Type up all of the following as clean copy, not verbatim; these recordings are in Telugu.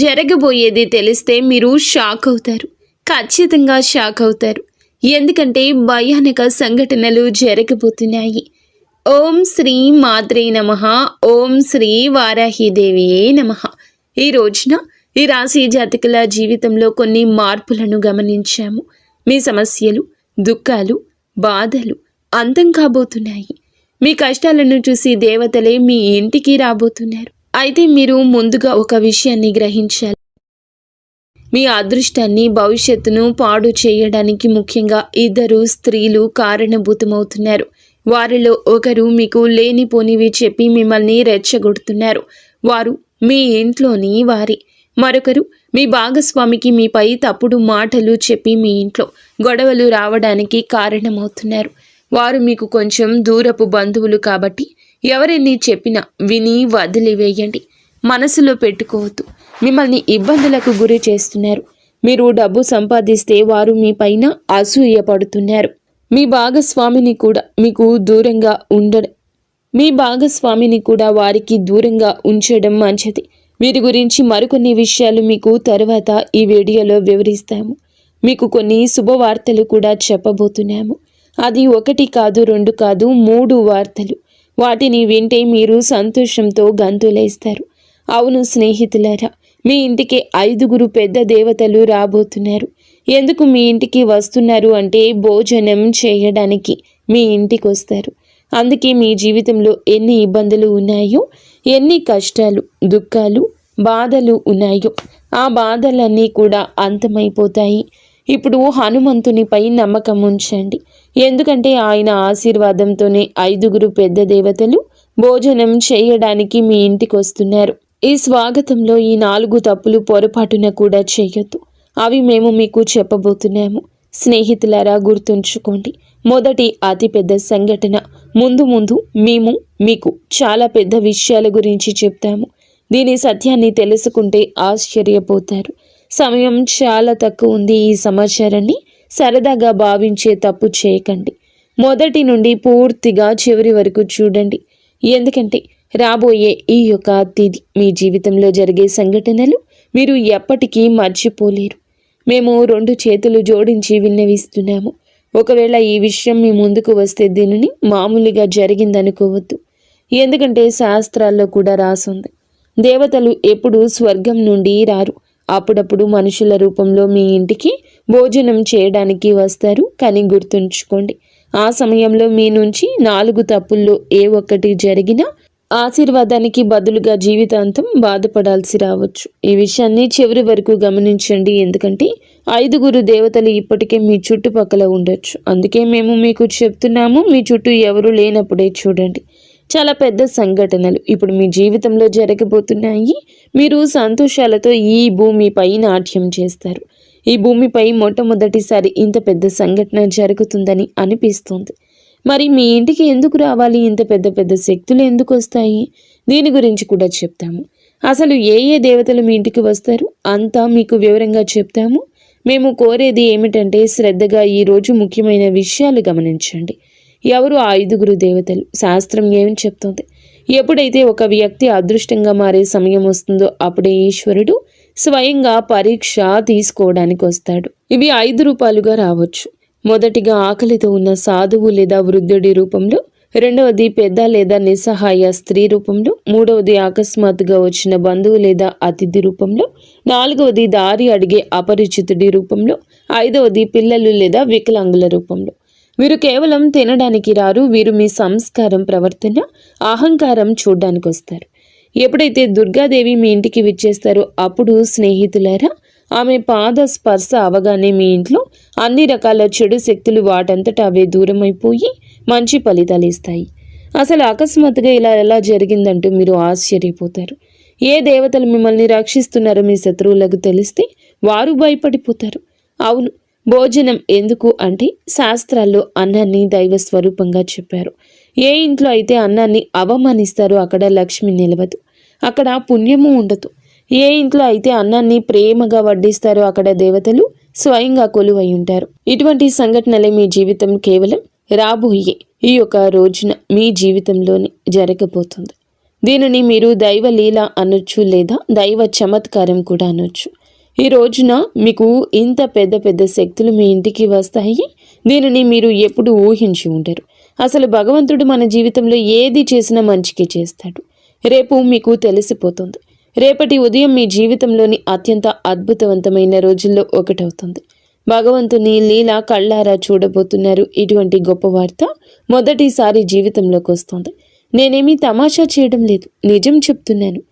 జరగబోయేది తెలిస్తే మీరు షాక్ అవుతారు. ఖచ్చితంగా షాక్ అవుతారు. ఎందుకంటే భయానక సంఘటనలు జరగబోతున్నాయి. ఓం శ్రీ మాత్రే నమః. ఓం శ్రీ వారాహిదేవియే నమః. ఈ రోజున ఈ రాశి జాతకుల జీవితంలో కొన్ని మార్పులను గమనించాము. మీ సమస్యలు, దుఃఖాలు, బాధలు అంతం కాబోతున్నాయి. మీ కష్టాలను చూసి దేవతలే మీ ఇంటికి రాబోతున్నారు. అయితే మీరు ముందుగా ఒక విషయాన్ని గ్రహించాలి. మీ అదృష్టాన్ని, భవిష్యత్తును పాడు చేయడానికి ముఖ్యంగా ఇద్దరు స్త్రీలు కారణభూతమవుతున్నారు. వారిలో ఒకరు మీకు లేనిపోనివి చెప్పి మిమ్మల్ని రెచ్చగొడుతున్నారు. వారు మీ ఇంట్లోని వారే. మరొకరు మీ భాగస్వామికి మీపై తప్పుడు మాటలు చెప్పి మీ ఇంట్లో గొడవలు రావడానికి కారణమవుతున్నారు. వారు మీకు కొంచెం దూరపు బంధువులు కాబట్టి ఎవరెన్ని చెప్పినా విని వదిలివేయండి. మనసులో పెట్టుకోవద్దు. మిమ్మల్ని ఇబ్బందులకు గురి చేస్తున్నారు. మీరు డబ్బు సంపాదిస్తే వారు మీ పైన అసూయపడుతున్నారు. మీ భాగస్వామిని కూడా వారికి దూరంగా ఉంచడం మంచిది. వీరి గురించి మరికొన్ని విషయాలు మీకు తర్వాత ఈ వీడియోలో వివరిస్తాము. మీకు కొన్ని శుభవార్తలు కూడా చెప్పబోతున్నాము. అది 1 కాదు, 2 కాదు, 3 వార్తలు. వాటిని వింటే మీరు సంతోషంతో గంతులేస్తారు. అవును స్నేహితులారా, మీ ఇంటికి 5 పెద్ద దేవతలు రాబోతున్నారు. ఎందుకు మీ ఇంటికి వస్తున్నారు అంటే భోజనం చేయడానికి మీ ఇంటికి వస్తారు. అందుకే మీ జీవితంలో ఎన్ని ఇబ్బందులు ఉన్నాయో, ఎన్ని కష్టాలు, దుఃఖాలు, బాధలు ఉన్నాయో ఆ బాధలన్నీ కూడా అంతమైపోతాయి. ఇప్పుడు హనుమంతునిపై నమ్మకం ఉంచండి. ఎందుకంటే ఆయన ఆశీర్వాదంతోనే 5 పెద్ద దేవతలు భోజనం చేయడానికి మీ ఇంటికి వస్తున్నారు. ఈ స్వాగతంలో ఈ 4 తప్పులు పొరపాటున కూడా చేయొద్దు. అవి మేము మీకు చెప్పబోతున్నాము. స్నేహితులారా, గుర్తుంచుకోండి. మొదటి అతిపెద్ద సంఘటన. ముందు మేము మీకు చాలా పెద్ద విషయాల గురించి చెప్తాము. దీని సత్యాన్ని తెలుసుకుంటే ఆశ్చర్యపోతారు. సమయం చాలా తక్కువ ఉంది. ఈ సమాచారాన్ని సరదాగా భావించే తప్పు చేయకండి. మొదటి నుండి పూర్తిగా చివరి వరకు చూడండి. ఎందుకంటే రాబోయే ఈ యొక్క తిథి మీ జీవితంలో జరిగే సంఘటనలు మీరు ఎప్పటికీ మర్చిపోలేరు. మేము 2 చేతులు జోడించి విన్నవిస్తున్నాము. ఒకవేళ ఈ విషయం మీ ముందుకు వస్తే దీనిని మామూలుగా జరిగిందనుకోవద్దు. ఎందుకంటే శాస్త్రాల్లో కూడా రాసుంది, దేవతలు ఎప్పుడూ స్వర్గం నుండి రారు. అప్పుడప్పుడు మనుషుల రూపంలో మీ ఇంటికి భోజనం చేయడానికి వస్తారు. కానీ గుర్తుంచుకోండి, ఆ సమయంలో మీ నుంచి 4 తప్పుల్లో ఏ ఒక్కటి జరిగినా ఆశీర్వాదానికి బదులుగా జీవితాంతం బాధపడాల్సి రావచ్చు. ఈ విషయాన్ని చివరి వరకు గమనించండి. ఎందుకంటే 5 దేవతలు ఇప్పటికే మీ చుట్టుపక్కల ఉండొచ్చు. అందుకే మేము మీకు చెప్తున్నాము. మీ చుట్టూ ఎవరు లేనప్పుడే చూడండి. చాలా పెద్ద సంఘటనలు ఇప్పుడు మీ జీవితంలో జరగబోతున్నాయి. మీరు సంతోషాలతో ఈ భూమిపై నాట్యం చేస్తారు. ఈ భూమిపై మొట్టమొదటిసారి ఇంత పెద్ద సంఘటన జరుగుతుందని అనిపిస్తుంది. మరి మీ ఇంటికి ఎందుకు రావాలి? ఇంత పెద్ద శక్తులు ఎందుకు వస్తాయి? దీని గురించి కూడా చెప్తాము. అసలు ఏ దేవతలు మీ ఇంటికి వస్తారు అంతా మీకు వివరంగా చెప్తాము. మేము కోరేది ఏమిటంటే శ్రద్ధగా ఈరోజు ముఖ్యమైన విషయాలు గమనించండి. ఎవరు ఆ 5 దేవతలు? శాస్త్రం ఏమి చెప్తుంది? ఎప్పుడైతే ఒక వ్యక్తి అదృష్టంగా మారే సమయం వస్తుందో అప్పుడే ఈశ్వరుడు స్వయంగా పరీక్ష తీసుకోవడానికి వస్తాడు. ఇవి 5 రూపాలుగా రావచ్చు. మొదటిగా ఆకలితో ఉన్న సాధువు లేదా వృద్ధుడి రూపంలో, రెండవది పెద్ద లేదా నిస్సహాయ స్త్రీ రూపంలో, మూడవది అకస్మాత్తుగా వచ్చిన బంధువు లేదా అతిథి రూపంలో, 4వది దారి అడిగే అపరిచితుడి రూపంలో, 5వది పిల్లలు లేదా వికలాంగుల రూపంలో. వీరు కేవలం తినడానికి రారు. వీరు మీ సంస్కారం, ప్రవర్తన, అహంకారం చూడ్డానికి వస్తారు. ఎప్పుడైతే దుర్గాదేవి మీ ఇంటికి విచ్చేస్తారో అప్పుడు స్నేహితులారా, ఆమె పాద స్పర్శ అవగానే మీ ఇంట్లో అన్ని రకాల చెడు శక్తులు వాటంతటా అవే దూరమైపోయి మంచి ఫలితాలు ఇస్తాయి. అసలు అకస్మాత్తుగా ఇలా ఎలా జరిగిందంటూ మీరు ఆశ్చర్యపోతారు. ఏ దేవతలు మిమ్మల్ని రక్షిస్తున్నారో మీ శత్రువులకు తెలిస్తే వారు భయపడిపోతారు. అవును, భోజనం ఎందుకు అంటే శాస్త్రాల్లో అన్నాన్ని దైవ స్వరూపంగా చెప్పారు. ఏ ఇంట్లో అయితే అన్నాన్ని అవమానిస్తారో అక్కడ లక్ష్మి నిలవదు, అక్కడ పుణ్యము ఉండదు. ఏ ఇంట్లో అయితే అన్నాన్ని ప్రేమగా వడ్డిస్తారో అక్కడ దేవతలు స్వయంగా కొలువై ఉంటారు. ఇటువంటి సంఘటనలే మీ జీవితం కేవలం రాబోయే ఈ యొక్క రోజున మీ జీవితంలోనే జరగబోతుంది. దీనిని మీరు దైవ లీల అనొచ్చు, లేదా దైవ చమత్కారం కూడా అనొచ్చు. ఈ రోజున మీకు ఇంత పెద్ద పెద్ద శక్తులు మీ ఇంటికి వస్తాయి. దీనిని మీరు ఎప్పుడు ఊహించి ఉండరు. అసలు భగవంతుడు మన జీవితంలో ఏది చేసినా మంచికి చేస్తాడు. రేపు మీకు తెలిసిపోతుంది. రేపటి ఉదయం మీ జీవితంలోని అత్యంత అద్భుతవంతమైన రోజుల్లో ఒకటవుతుంది. భగవంతుని లీల కళ్ళారా చూడబోతున్నారు. ఇటువంటి గొప్ప వార్త మొదటిసారి జీవితంలోకి వస్తుంది. నేనేమీ తమాషా చేయడం లేదు, నిజం చెప్తున్నాను.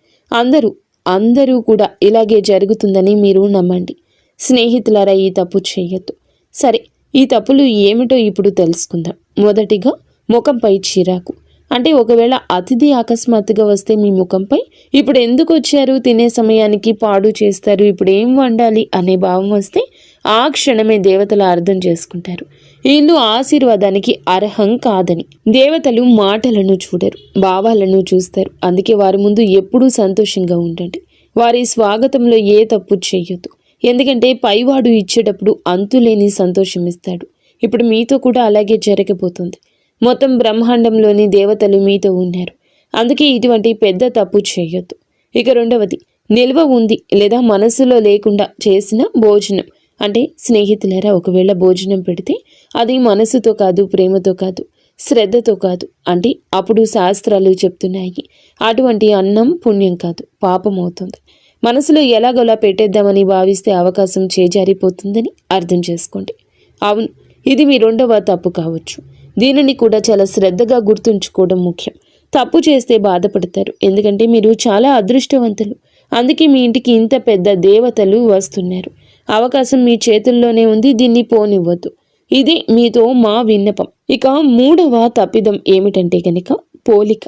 అందరూ కూడా ఇలాగే జరుగుతుందని మీరు నమ్మండి. స్నేహితులారా, ఈ తప్పు చేయొద్దు. సరే, ఈ తప్పులు ఏమిటో ఇప్పుడు తెలుసుకుందాం. మొదటిగా, ముఖంపై చిరాకు. అంటే ఒకవేళ అతిథి అకస్మాత్తుగా వస్తే మీ ముఖంపై ఇప్పుడు ఎందుకు వచ్చారు, తినే సమయానికి పాడు చేస్తారు, ఇప్పుడు ఏం వండాలి అనే భావం వస్తే ఆ క్షణమే దేవతలు అర్థం చేసుకుంటారు వీళ్ళు ఆశీర్వాదానికి అర్హం కాదని. దేవతలు మాటలను చూడరు, భావాలను చూస్తారు. అందుకే వారి ముందు ఎప్పుడూ సంతోషంగా ఉండండి. వారి స్వాగతంలో ఏ తప్పు చేయొద్దు. ఎందుకంటే పైవాడు ఇచ్చేటప్పుడు అంతులేని సంతోషం ఇస్తాడు. ఇప్పుడు మీతో కూడా అలాగే జరగబోతుంది. మొత్తం బ్రహ్మాండంలోని దేవతలు మీతో ఉన్నారు. అందుకే ఇటువంటి పెద్ద తప్పు చేయొద్దు. ఇక రెండవది, నిల్వ ఉంది లేదా మనసులో లేకుండా చేసిన భోజనం. అంటే స్నేహితులారా, ఒకవేళ భోజనం పెడితే అది మనసుతో కాదు, ప్రేమతో కాదు, శ్రద్ధతో కాదు, అంటే అప్పుడు శాస్త్రాలు చెప్తున్నాయి అటువంటి అన్నం పుణ్యం కాదు, పాపం అవుతుంది. మనసులో ఎలాగోలా పెట్టేద్దామని భావిస్తే అవకాశం చేజారిపోతుందని అర్థం చేసుకోండి. అవును, ఇది మీ రెండవ తప్పు కావచ్చు. దీనిని కూడా చాలా శ్రద్ధగా గుర్తుంచుకోవడం ముఖ్యం. తప్పు చేస్తే బాధపడతారు, ఎందుకంటే మీరు చాలా అదృష్టవంతులు. అందుకే మీ ఇంటికి ఇంత పెద్ద దేవతలు వస్తున్నారు. అవకాశం మీ చేతుల్లోనే ఉంది, దీన్ని పోనివ్వద్దు. ఇది మీతో మా విన్నపం. ఇక మూడవ తప్పిదం ఏమిటంటే కనుక పోలిక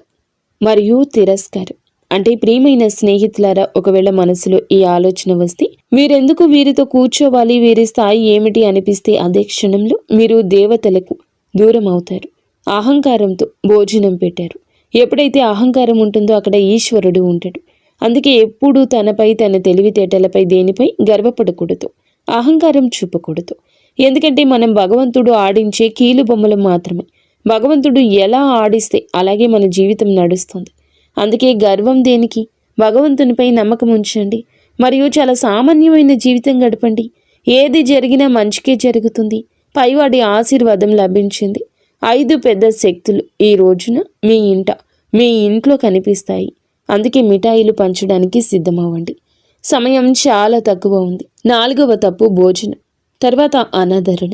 మరియు తిరస్కారం. అంటే ప్రియమైన స్నేహితులారా, ఒకవేళ మనసులో ఈ ఆలోచన వస్తే మీరెందుకు వీరితో కూర్చోవాలి, వీరి స్థాయి ఏమిటి అనిపిస్తే అదే క్షణంలో మీరు దేవతలకు దూరం అవుతారు. అహంకారంతో భోజనం పెట్టారు. ఎప్పుడైతే అహంకారం ఉంటుందో అక్కడ ఈశ్వరుడు ఉంటాడు. అందుకే ఎప్పుడూ తనపై, తన తెలివితేటలపై, దేనిపై గర్వపడకూడదు, అహంకారం చూపకూడదు. ఎందుకంటే మనం భగవంతుడు ఆడించే కీలు బొమ్మలు మాత్రమే. భగవంతుడు ఎలా ఆడిస్తే అలాగే మన జీవితం నడుస్తుంది. అందుకే గర్వం దేనికి? భగవంతునిపై నమ్మకం ఉంచండి, మరియు చాలా సామాన్యమైన జీవితం గడపండి. ఏది జరిగినా మంచికే జరుగుతుంది. పైవాడి ఆశీర్వాదం లభించింది. 5 పెద్ద శక్తులు ఈ రోజున మీ ఇంట్లో కనిపిస్తాయి. అందుకే మిఠాయిలు పంచడానికి సిద్ధమవ్వండి. సమయం చాలా తక్కువ ఉంది. 4వ తప్పు భోజనం, తర్వాత అనాదరణ.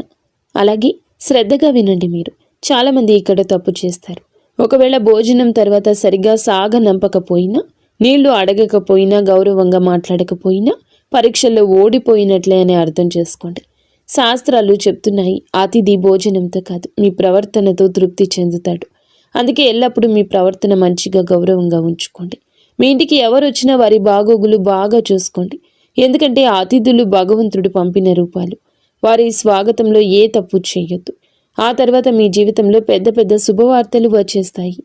అలాగే శ్రద్ధగా వినండి. మీరు చాలామంది ఇక్కడ తప్పు చేస్తారు. ఒకవేళ భోజనం తర్వాత సరిగ్గా సాగనంపకపోయినా, నీళ్లు అడగకపోయినా, గౌరవంగా మాట్లాడకపోయినా పరీక్షల్లో ఓడిపోయినట్లే అని అర్థం చేసుకోండి. శాస్త్రాలు చెప్తున్నాయి అతిథి భోజనంతో కాదు, మీ ప్రవర్తనతో తృప్తి చెందుతాడు. అందుకే ఎల్లప్పుడూ మీ ప్రవర్తన మంచిగా, గౌరవంగా ఉంచుకోండి. మీ ఇంటికి ఎవరు వచ్చినా వారి బాగోగులు బాగా చూసుకోండి. ఎందుకంటే అతిథులు భగవంతుడు పంపిన రూపాలు. వారి స్వాగతంలో ఏ తప్పు చేయొద్దు. ఆ తర్వాత మీ జీవితంలో పెద్ద పెద్ద శుభవార్తలు వచ్చేస్తాయి.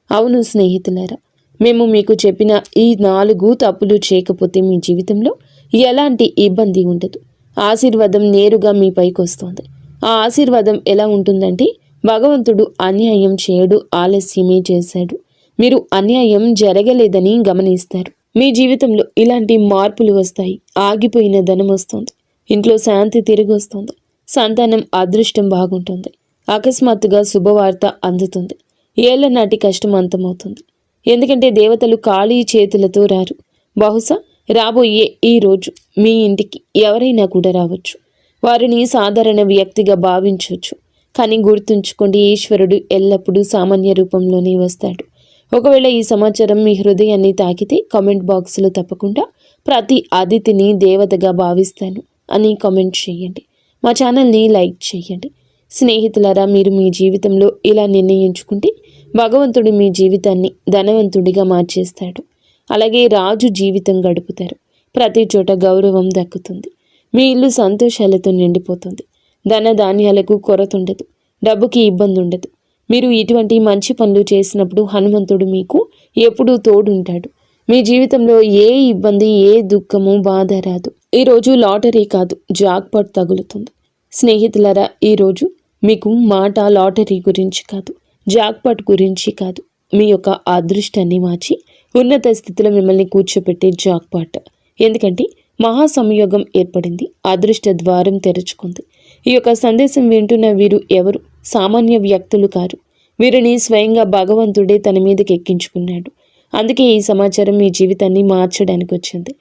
అవును స్నేహితులారా, మేము మీకు చెప్పిన ఈ 4 తప్పులు చేయకపోతే మీ జీవితంలో ఎలాంటి ఇబ్బంది ఉండదు. ఆశీర్వాదం నేరుగా మీ పైకి వస్తుంది. ఆ ఆశీర్వాదం ఎలా ఉంటుందంటే, భగవంతుడు అన్యాయం చేయడు, ఆలస్యమే చేశాడు. మీరు అన్యాయం జరగలేదని గమనిస్తారు. మీ జీవితంలో ఇలాంటి మార్పులు వస్తాయి. ఆగిపోయిన ధనం వస్తుంది, ఇంట్లో శాంతి తిరిగి వస్తుంది, సంతానం అదృష్టం బాగుంటుంది, అకస్మాత్తుగా శుభవార్త అందుతుంది, ఏళ్ల నాటి కష్టం అంతమవుతుంది. ఎందుకంటే దేవతలు ఖాళీ చేతులతో రారు. బహుశా రాబోయే ఈ రోజు మీ ఇంటికి ఎవరైనా కూడా రావచ్చు. వారిని సాధారణ వ్యక్తిగా భావించవచ్చు. కానీ గుర్తుంచుకోండి, ఈశ్వరుడు ఎల్లప్పుడూ సామాన్య రూపంలోనే వస్తాడు. ఒకవేళ ఈ సమాచారం మీ హృదయాన్ని తాకితే కామెంట్ బాక్స్లో తప్పకుండా ప్రతి అతిథిని దేవతగా భావిస్తాను అని కామెంట్ చేయండి. మా ఛానల్ని లైక్ చేయండి. స్నేహితులారా, మీరు మీ జీవితంలో ఇలా నిర్ణయించుకుంటే భగవంతుడు మీ జీవితాన్ని ధనవంతుడిగా మార్చేస్తాడు. అలాగే రాజు జీవితం గడుపుతారు. ప్రతి చోట గౌరవం దక్కుతుంది. మీ ఇల్లు సంతోషాలతో నిండిపోతుంది. ధన ధాన్యాలకు కొరత ఉండదు, డబ్బుకి ఇబ్బంది ఉండదు. మీరు ఇటువంటి మంచి పనులు చేసినప్పుడు హనుమంతుడు మీకు ఎప్పుడూ తోడుంటాడు. మీ జీవితంలో ఏ ఇబ్బంది, ఏ దుఃఖము, బాధ రాదు. ఈరోజు లాటరీ కాదు, జాక్పాట్ తగులుతుంది. స్నేహితులారా, ఈరోజు మీకు మాట లాటరీ గురించి కాదు, జాక్పాట్ గురించి కాదు, మీ యొక్క అదృష్టాన్ని మార్చి ఉన్నత స్థితిలో మిమ్మల్ని కూర్చోపెట్టే జాక్పాట్. ఎందుకంటే మహాసంయోగం ఏర్పడింది, అదృష్ట ద్వారం తెరుచుకుంది. ఈ యొక్క సందేశం వింటున్న వీరు ఎవరు సామాన్య వ్యక్తులు కారు. వీరిని స్వయంగా భగవంతుడే తన మీదకి ఎక్కించుకున్నాడు. అందుకే ఈ సమాచారం మీ జీవితాన్ని మార్చడానికి వచ్చింది.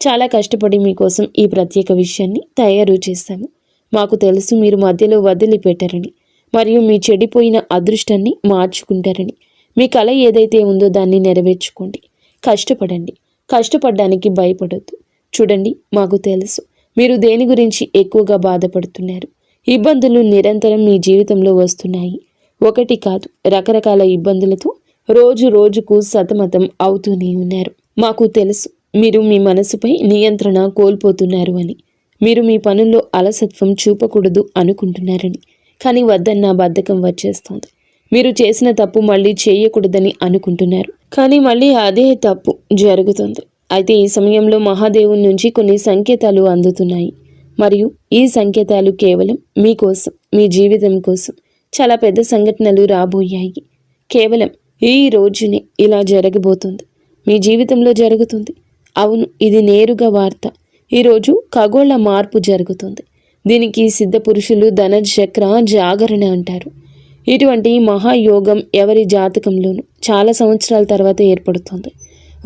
చాలా కష్టపడి మీకోసం ఈ ప్రత్యేక విషయాన్ని తయారు చేశాము. మాకు తెలుసు మీరు మధ్యలో వదిలిపెట్టారని, మరియు మీ చెడిపోయిన అదృష్టాన్ని మార్చుకుంటారని. మీ కళ ఏదైతే ఉందో దాన్ని నెరవేర్చుకోండి. కష్టపడండి, కష్టపడడానికి భయపడొద్దు. చూడండి, మాకు తెలుసు మీరు దేని గురించి ఎక్కువగా బాధపడుతున్నారు. ఇబ్బందులు నిరంతరం మీ జీవితంలో వస్తున్నాయి. ఒకటి కాదు, రకరకాల ఇబ్బందులతో రోజు రోజుకు సతమతం అవుతూనే ఉన్నారు. మాకు తెలుసు మీరు మీ మనసుపై నియంత్రణ కోల్పోతున్నారు అని. మీరు మీ పనుల్లో అలసత్వం చూపకూడదు అనుకుంటున్నారని. కానీ వద్దన్న బద్ధకం వచ్చేస్తోంది. మీరు చేసిన తప్పు మళ్ళీ చేయకూడదని అనుకుంటున్నారు, కానీ మళ్ళీ అదే తప్పు జరుగుతుంది. అయితే ఈ సమయంలో మహాదేవుని నుంచి కొన్ని సంకేతాలు అందుతున్నాయి, మరియు ఈ సంకేతాలు కేవలం మీకోసం, మీ జీవితం కోసం. చాలా పెద్ద సంఘటనలు రాబోయాయి. కేవలం ఈ రోజునే ఇలా జరగబోతుంది, మీ జీవితంలో జరుగుతుంది. అవును, ఇది నేరుగా వార్త. ఈరోజు ఖగోళ మార్పు జరుగుతుంది. దీనికి సిద్ధ పురుషులు ధనచక్ర జాగరణ అంటారు. ఇటువంటి మహాయోగం ఎవరి జాతకంలోనూ చాలా సంవత్సరాల తర్వాత ఏర్పడుతుంది.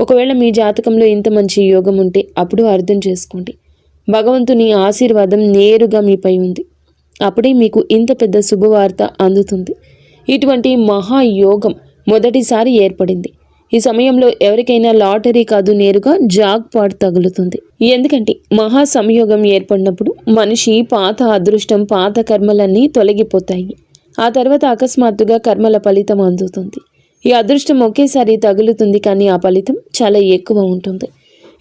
ఒకవేళ మీ జాతకంలో ఇంత మంచి యోగం ఉంటే అప్పుడు అర్థం చేసుకోండి, భగవంతుని ఆశీర్వాదం నేరుగా మీపై ఉంది. అప్పుడే మీకు ఇంత పెద్ద శుభవార్త అందుతుంది. ఇటువంటి మహాయోగం మొదటిసారి ఏర్పడింది. ఈ సమయంలో ఎవరికైనా లాటరీ కాదు, నేరుగా జాక్పాట్ తగులుతుంది. ఎందుకంటే మహా సంయోగం ఏర్పడినప్పుడు మనిషి పాత అదృష్టం, పాత కర్మలన్నీ తొలగిపోతాయి. ఆ తర్వాత అకస్మాత్తుగా కర్మల ఫలితం అందుతుంది. ఈ అదృష్టం ఒకేసారి తగులుతుంది, కానీ ఆ ఫలితం చాలా ఎక్కువ ఉంటుంది.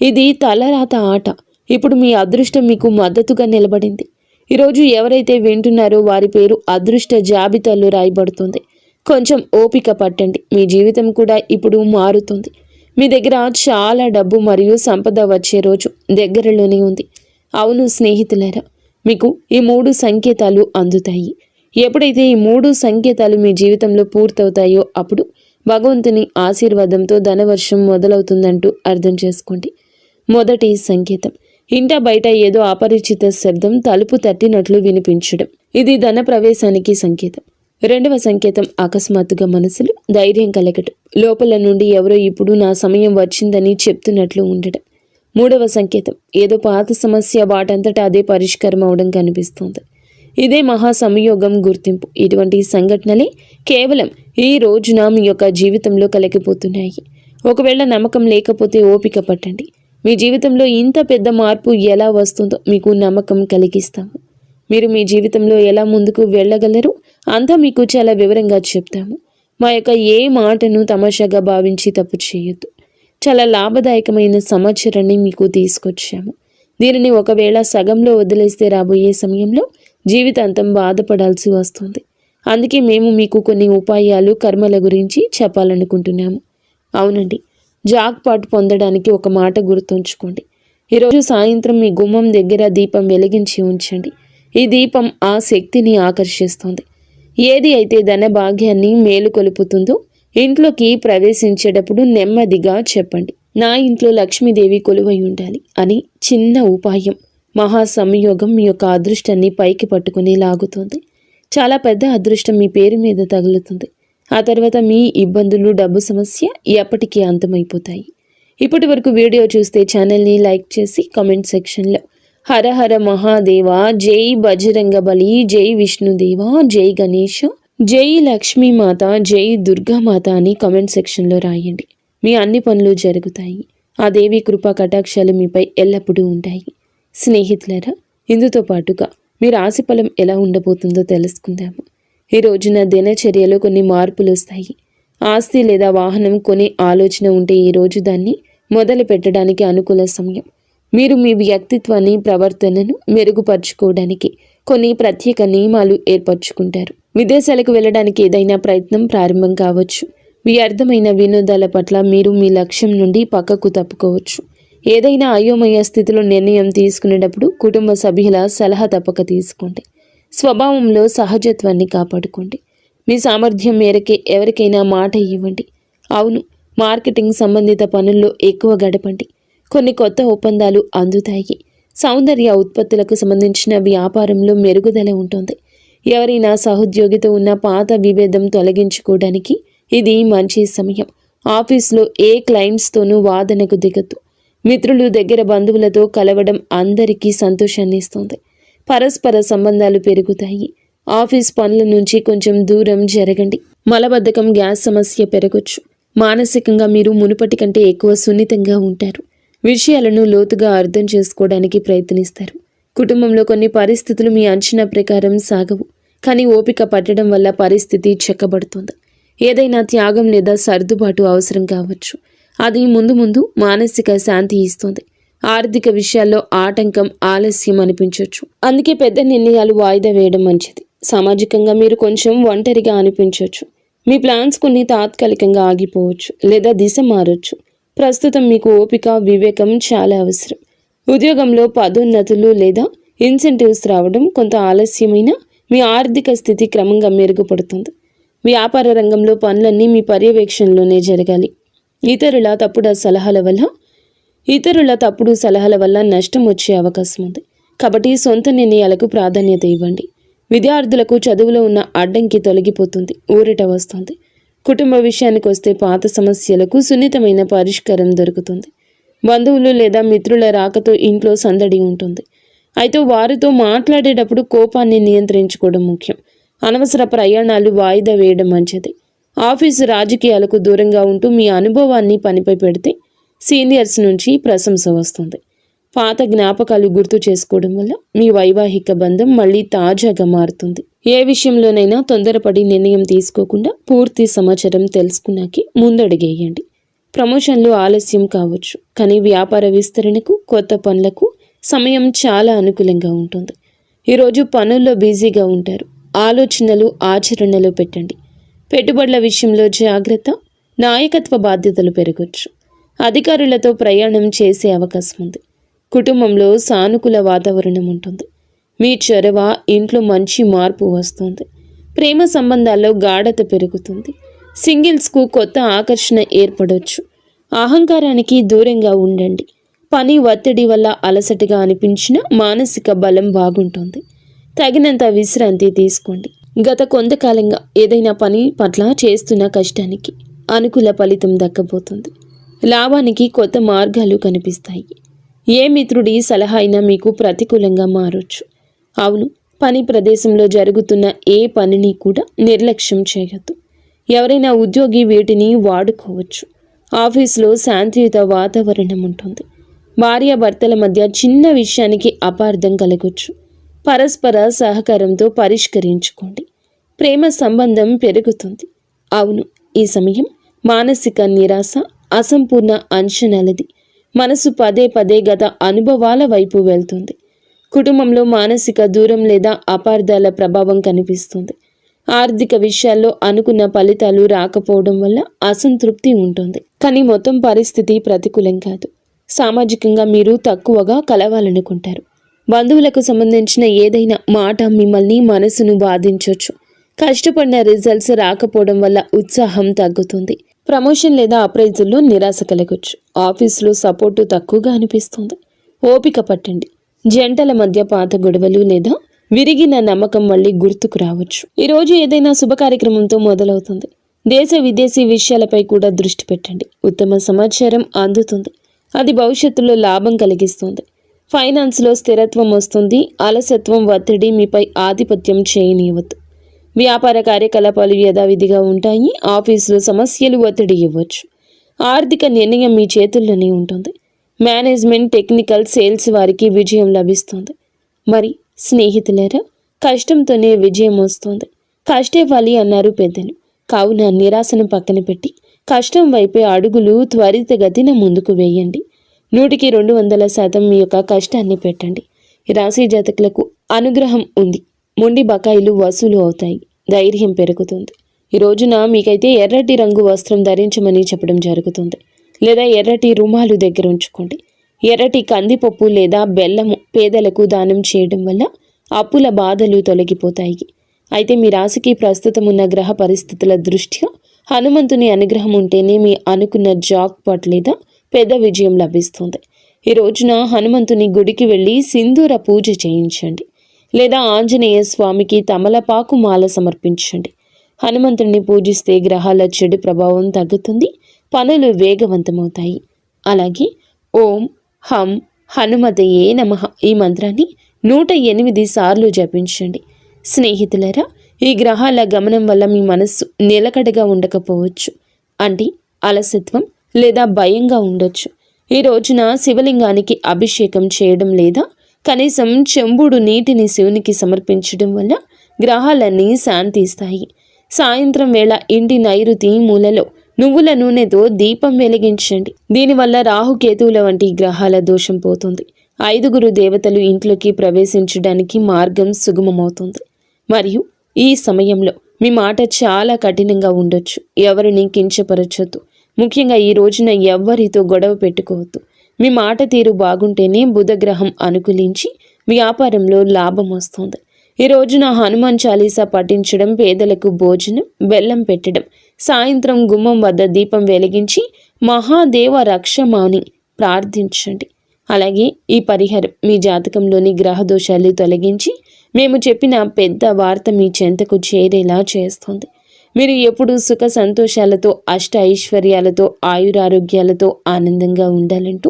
ఇది తలరాత ఆట. ఇప్పుడు మీ అదృష్టం మీకు మద్దతుగా నిలబడింది. ఈరోజు ఎవరైతే వింటున్నారో వారి పేరు అదృష్ట జాబితాలో రాయబడుతుంది. కొంచెం ఓపిక పట్టండి, మీ జీవితం కూడా ఇప్పుడు మారుతుంది. మీ దగ్గర చాలా డబ్బు మరియు సంపద వచ్చే రోజు దగ్గరలోనే ఉంది. అవును స్నేహితులారా, మీకు ఈ 3 సంకేతాలు అందుతాయి. ఎప్పుడైతే ఈ 3 సంకేతాలు మీ జీవితంలో పూర్తవుతాయో అప్పుడు భగవంతుని ఆశీర్వాదంతో ధనవర్షం మొదలవుతుందంటూ అర్థం చేసుకోండి. మొదటి సంకేతం, ఇంట బయట ఏదో అపరిచిత శబ్దం తలుపు తట్టినట్లు వినిపించడం. ఇది ధన ప్రవేశానికి సంకేతం. రెండవ సంకేతం, అకస్మాత్తుగా మనసులో ధైర్యం కలగటం. లోపల నుండి ఎవరో ఇప్పుడు నా సమయం వచ్చిందని చెప్తున్నట్లు ఉండటం. మూడవ సంకేతం, ఏదో పాత సమస్య వాటంతటా అదే పరిష్కారం అవడం కనిపిస్తుంది. ఇదే మహా సంయోగం గుర్తింపు. ఇటువంటి సంఘటనలే కేవలం ఈ రోజున మీ యొక్క జీవితంలో కలిగిపోతున్నాయి. ఒకవేళ నమ్మకం లేకపోతే ఓపిక పట్టండి. మీ జీవితంలో ఇంత పెద్ద మార్పు ఎలా వస్తుందో మీకు నమ్మకం కలిగిస్తాము. మీరు మీ జీవితంలో ఎలా ముందుకు వెళ్ళగలరు అంతా మీకు చాలా వివరంగా చెప్తాము. మా యొక్క ఏ మాటను తమాషాగా భావించి తప్పు చేయొద్దు. చాలా లాభదాయకమైన సమాచారాన్ని మీకు తీసుకొచ్చాము. దీనిని ఒకవేళ సగంలో వదిలేస్తే రాబోయే సమయంలో జీవితాంతం బాధపడాల్సి వస్తుంది. అందుకే మేము మీకు కొన్ని ఉపాయాలు, కర్మల గురించి చెప్పాలనుకుంటున్నాము. అవునండి, జాక్పాట్ పొందడానికి ఒక మాట గుర్తుంచుకోండి. ఈరోజు సాయంత్రం మీ గుమ్మం దగ్గర దీపం వెలిగించి ఉంచండి. ఈ దీపం ఆ శక్తిని ఆకర్షిస్తుంది. ఏది అయితే ధన భాగ్యాన్ని మేలుకొలుపుతుందో ఇంట్లోకి ప్రవేశించేటప్పుడు నెమ్మదిగా చెప్పండి, నా ఇంట్లో లక్ష్మీదేవి కొలువై ఉండాలి అని. చిన్న ఉపాయం మహాసంయోగం మీ యొక్క అదృష్టాన్ని పైకి పట్టుకుని లాగుతుంది. చాలా పెద్ద అదృష్టం మీ పేరు మీద తగులుతుంది. ఆ తర్వాత మీ ఇబ్బందులు, డబ్బు సమస్య ఎప్పటికీ అంతమైపోతాయి. ఇప్పటి వరకు వీడియో చూస్తే ఛానల్ని లైక్ చేసి కామెంట్ సెక్షన్లో హర హర మహాదేవ, జై బజరంగబలి, జై విష్ణుదేవ, జై గణేష, జై లక్ష్మీమాత, జై దుర్గామాత అని కామెంట్ సెక్షన్లో రాయండి. మీ అన్ని పనులు జరుగుతాయి. ఆ దేవి కృపా కటాక్షాలు మీపై ఎల్లప్పుడూ ఉంటాయి. స్నేహితులారా, ఇందుతో పాటుగా మీ రాశి ఫలం ఎలా ఉండబోతుందో తెలుసుకుందాము. ఈ రోజున దినచర్యలో కొన్ని మార్పులు వస్తాయి. ఆస్తి లేదా వాహనం కొనే ఆలోచన ఉంటే ఈ రోజు దాన్ని మొదలు పెట్టడానికి అనుకూల సమయం. మీరు మీ వ్యక్తిత్వాన్ని, ప్రవర్తనను మెరుగుపరుచుకోవడానికి కొన్ని ప్రత్యేక నియమాలు ఏర్పరచుకుంటారు. విదేశాలకు వెళ్ళడానికి ఏదైనా ప్రయత్నం ప్రారంభం కావచ్చు. వ్యర్థమైన వినోదాల పట్ల మీరు మీ లక్ష్యం నుండి పక్కకు తప్పుకోవచ్చు. ఏదైనా అయోమయ స్థితిలో నిర్ణయం తీసుకునేటప్పుడు కుటుంబ సభ్యుల సలహా తప్పక తీసుకోండి. స్వభావంలో సహజత్వాన్ని కాపాడుకోండి. మీ సామర్థ్యం మేరకే ఎవరికైనా మాట ఇవ్వండి. అవును, మార్కెటింగ్ సంబంధిత పనుల్లో ఎక్కువ గడపండి. కొన్ని కొత్త ఒప్పందాలు అందుతాయి. సౌందర్య ఉత్పత్తులకు సంబంధించిన వ్యాపారంలో మెరుగుదల ఉంటుంది. ఎవరైనా సహోద్యోగితో ఉన్న పాత విభేదం తొలగించుకోవడానికి ఇది మంచి సమయం. ఆఫీస్లో ఏ క్లయింట్స్తోనూ వాదనకు దిగద్దు. మిత్రులు, దగ్గర బంధువులతో కలవడం అందరికీ సంతోషాన్ని ఇస్తుంది. పరస్పర సంబంధాలు పెరుగుతాయి. ఆఫీస్ పనుల నుంచి కొంచెం దూరం జరగండి. మలబద్ధకం, గ్యాస్ సమస్య పెరగొచ్చు. మానసికంగా మీరు మునుపటి కంటే ఎక్కువ సున్నితంగా ఉంటారు. విషయాలను లోతుగా అర్థం చేసుకోవడానికి ప్రయత్నిస్తారు. కుటుంబంలో కొన్ని పరిస్థితులు మీ అంచనా ప్రకారం సాగవు, కానీ ఓపిక పట్టడం వల్ల పరిస్థితి చెక్కబడుతుంది. ఏదైనా త్యాగం లేదా సర్దుబాటు అవసరం కావచ్చు. అది ముందు ముందు మానసిక శాంతి ఇస్తుంది. ఆర్థిక విషయాల్లో ఆటంకం, ఆలస్యం అనిపించవచ్చు. అందుకే పెద్ద నిర్ణయాలు వాయిదా వేయడం మంచిది. సామాజికంగా మీరు కొంచెం ఒంటరిగా అనిపించవచ్చు. మీ ప్లాన్స్ కొన్ని తాత్కాలికంగా ఆగిపోవచ్చు లేదా దిశ మారొచ్చు. ప్రస్తుతం మీకు ఓపిక, వివేకం చాలా అవసరం. ఉద్యోగంలో పదోన్నతులు లేదా ఇన్సెంటివ్స్ రావడం కొంత ఆలస్యమైన మీ ఆర్థిక స్థితి క్రమంగా మెరుగుపడుతుంది. వ్యాపార రంగంలో పనులన్నీ మీ పర్యవేక్షణలోనే జరగాలి. ఇతరుల తప్పుడు సలహాల వల్ల నష్టం వచ్చే అవకాశం ఉంది. కాబట్టి సొంత నిర్ణయాలకు ప్రాధాన్యత ఇవ్వండి. విద్యార్థులకు చదువులో ఉన్న అడ్డంకి తొలగిపోతుంది, ఊరట వస్తుంది. కుటుంబ విషయానికి వస్తే పాత సమస్యలకు సున్నితమైన పరిష్కారం దొరుకుతుంది. బంధువులు లేదా మిత్రుల రాకతో ఇంట్లో సందడి ఉంటుంది. అయితే వారితో మాట్లాడేటప్పుడు కోపాన్ని నియంత్రించుకోవడం ముఖ్యం. అనవసర ప్రయాణాలు వాయిదా వేయడం మంచిది. ఆఫీసు రాజకీయాలకు దూరంగా ఉంటూ మీ అనుభవాన్ని పనిపై పెడితే సీనియర్స్ నుంచి ప్రశంస వస్తుంది. పాత జ్ఞాపకాలు గుర్తు చేసుకోవడం వల్ల మీ వైవాహిక బంధం మళ్ళీ తాజాగా మారుతుంది. ఏ విషయంలోనైనా తొందరపడి నిర్ణయం తీసుకోకుండా పూర్తి సమాచారం తెలుసుకున్నాకే ముందడుగేయండి. ప్రమోషన్లు ఆలస్యం కావచ్చు, కానీ వ్యాపార విస్తరణకు, కొత్త పనులకు సమయం చాలా అనుకూలంగా ఉంటుంది. ఈరోజు పనుల్లో బిజీగా ఉంటారు. ఆలోచనలు ఆచరణలో పెట్టండి. పెట్టుబడుల విషయంలో జాగ్రత్త. నాయకత్వ బాధ్యతలు పెరగవచ్చు. అధికారులతో ప్రయాణం చేసే అవకాశం ఉంది. కుటుంబంలో సానుకూల వాతావరణం ఉంటుంది. మీ చొరవ ఇంట్లో మంచి మార్పు వస్తుంది. ప్రేమ సంబంధాల్లో గాఢత పెరుగుతుంది. సింగిల్స్కు కొత్త ఆకర్షణ ఏర్పడవచ్చు. అహంకారానికి దూరంగా ఉండండి. పని ఒత్తిడి వల్ల అలసటగా అనిపించిన మానసిక బలం బాగుంటుంది. తగినంత విశ్రాంతి తీసుకోండి. గత కొంతకాలంగా ఏదైనా పని పట్ల చేస్తున్న కష్టానికి అనుకూల ఫలితం దక్కబోతుంది. లాభానికి కొత్త మార్గాలు కనిపిస్తాయి. ఏ మిత్రుడి సలహా అయినా మీకు ప్రతికూలంగా మారొచ్చు. అవును, పని ప్రదేశంలో జరుగుతున్న ఏ పనిని కూడా నిర్లక్ష్యం చేయొద్దు. ఎవరైనా ఉద్యోగి వీటిని వాడుకోవచ్చు. ఆఫీసులో శాంతియుత వాతావరణం ఉంటుంది. భార్యాభర్తల మధ్య చిన్న విషయానికి అపార్థం కలగొచ్చు. పరస్పర సహకారంతో పరిష్కరించుకోండి. ప్రేమ సంబంధం పెరుగుతుంది. అవును, ఈ సమయం మానసిక నిరాశ, అసంపూర్ణ అంచనాలది. మనసు పదే పదే గత అనుభవాల వైపు వెళ్తుంది. కుటుంబంలో మానసిక దూరం లేదా అపార్థాల ప్రభావం కనిపిస్తుంది. ఆర్థిక విషయాల్లో అనుకున్న ఫలితాలు రాకపోవడం వల్ల అసంతృప్తి ఉంటుంది. కానీ మొత్తం పరిస్థితి ప్రతికూలం కాదు. సామాజికంగా మీరు తక్కువగా కలవాలనుకుంటారు. బంధువులకు సంబంధించిన ఏదైనా మాట మిమ్మల్ని మనసును బాధించవచ్చు. కష్టపడిన రిజల్ట్స్ రాకపోవడం వల్ల ఉత్సాహం తగ్గుతుంది. ప్రమోషన్ లేదా అప్రైజుల్లో నిరాశ కలగొచ్చు. ఆఫీసులో సపోర్టు తక్కువగా అనిపిస్తుంది. ఓపిక పట్టండి. జంటల మధ్య పాత గొడవలు లేదా విరిగిన నమ్మకం మళ్ళీ గుర్తుకు రావచ్చు. ఈరోజు ఏదైనా శుభ కార్యక్రమంతో మొదలవుతుంది. దేశ విదేశీ విషయాలపై కూడా దృష్టి పెట్టండి. ఉత్తమ సమాచారం అందుతుంది. అది భవిష్యత్తులో లాభం కలిగిస్తుంది. ఫైనాన్స్లో స్థిరత్వం వస్తుంది. అలసత్వం, ఒత్తిడి మీపై ఆధిపత్యం చేయనివ్వద్దు. వ్యాపార కార్యకలాపాలు యథావిధిగా ఉంటాయి. ఆఫీసులో సమస్యలు ఒత్తిడి ఇవ్వచ్చు. ఆర్థిక నిర్ణయం మీ చేతుల్లోనే ఉంటుంది. మేనేజ్మెంట్, టెక్నికల్, సేల్స్ వారికి విజయం లభిస్తుంది. మరి స్నేహితులారా, కష్టంతోనే విజయం వస్తుంది. కష్టే ఫలి అన్నారు పెద్దలు. కావున నిరాశను పక్కన పెట్టి కష్టం వైపే అడుగులు త్వరితగతిన ముందుకు వేయండి. 100% మీ యొక్క కష్టాన్ని పెట్టండి. రాశి జాతకులకు అనుగ్రహం ఉంది. మొండి బకాయిలు వసూలు అవుతాయి. ధైర్యం పెరుగుతుంది. ఈ రోజున మీకైతే ఎర్రటి రంగు వస్త్రం ధరించమని చెప్పడం జరుగుతుంది. లేదా ఎర్రటి రుమాలు దగ్గర ఉంచుకోండి. ఎర్రటి కందిపప్పు లేదా బెల్లము పేదలకు దానం చేయడం వల్ల అప్పుల బాధలు తొలగిపోతాయి. అయితే మీ రాశికి ప్రస్తుతం ఉన్న గ్రహ పరిస్థితుల దృష్ట్యా హనుమంతుని అనుగ్రహం ఉంటేనే మీ అనుకున్న జాబ్ పాట్ లేదా పెద్ద విజయం లభిస్తుంది. ఈ రోజున హనుమంతుని గుడికి వెళ్ళి సింధూర పూజ చేయించండి, లేదా ఆంజనేయ స్వామికి తమలపాకు మాల సమర్పించండి. హనుమంతుడిని పూజిస్తే గ్రహాల చెడు ప్రభావం తగ్గుతుంది, పనులు వేగవంతమవుతాయి. అలాగే ఓం హం హనుమతయే నమః ఈ మంత్రాన్ని 108 సార్లు జపించండి. స్నేహితులరా, ఈ గ్రహాల గమనం వల్ల మీ మనస్సు నిలకడగా ఉండకపోవచ్చు, అంటే అలసత్వం లేదా భయంగా ఉండొచ్చు. ఈ రోజున శివలింగానికి అభిషేకం చేయడం లేదా కనీసం చెంబుడు నీటిని శివునికి సమర్పించడం వల్ల గ్రహాలన్నీ శాంతిస్తాయి. సాయంత్రం వేళ ఇంటి నైరుతి మూలలో నువ్వుల నూనెతో దీపం వెలిగించండి. దీనివల్ల రాహుకేతువుల వంటి గ్రహాల దోషం పోతుంది. 5 దేవతలు ఇంట్లోకి ప్రవేశించడానికి మార్గం సుగమమవుతుంది. మరియు ఈ సమయంలో మీ మాట చాలా కఠినంగా ఉండొచ్చు. ఎవరిని కించపరచొద్దు. ముఖ్యంగా ఈ రోజున ఎవ్వరితో గొడవ పెట్టుకోవద్దు. మీ మాట తీరు బాగుంటేనే బుధగ్రహం అనుకూలించి వ్యాపారంలో లాభం వస్తుంది. ఈ రోజున హనుమాన్ చాలీసా పఠించడం, పేదలకు భోజనం, బెల్లం పెట్టడం, సాయంత్రం గుమ్మం వద్ద దీపం వెలిగించి మహాదేవ రక్షమాని ప్రార్థించండి. అలాగే ఈ పరిహారం మీ జాతకంలోని గ్రహ దోషాలు తొలగించి మేము చెప్పిన పెద్ద వార్త మీ చెంతకు చేరేలా చేస్తుంది. మీరు ఎప్పుడూ సుఖ సంతోషాలతో, అష్ట ఐశ్వర్యాలతో, ఆయురారోగ్యాలతో ఆనందంగా ఉండాలంటూ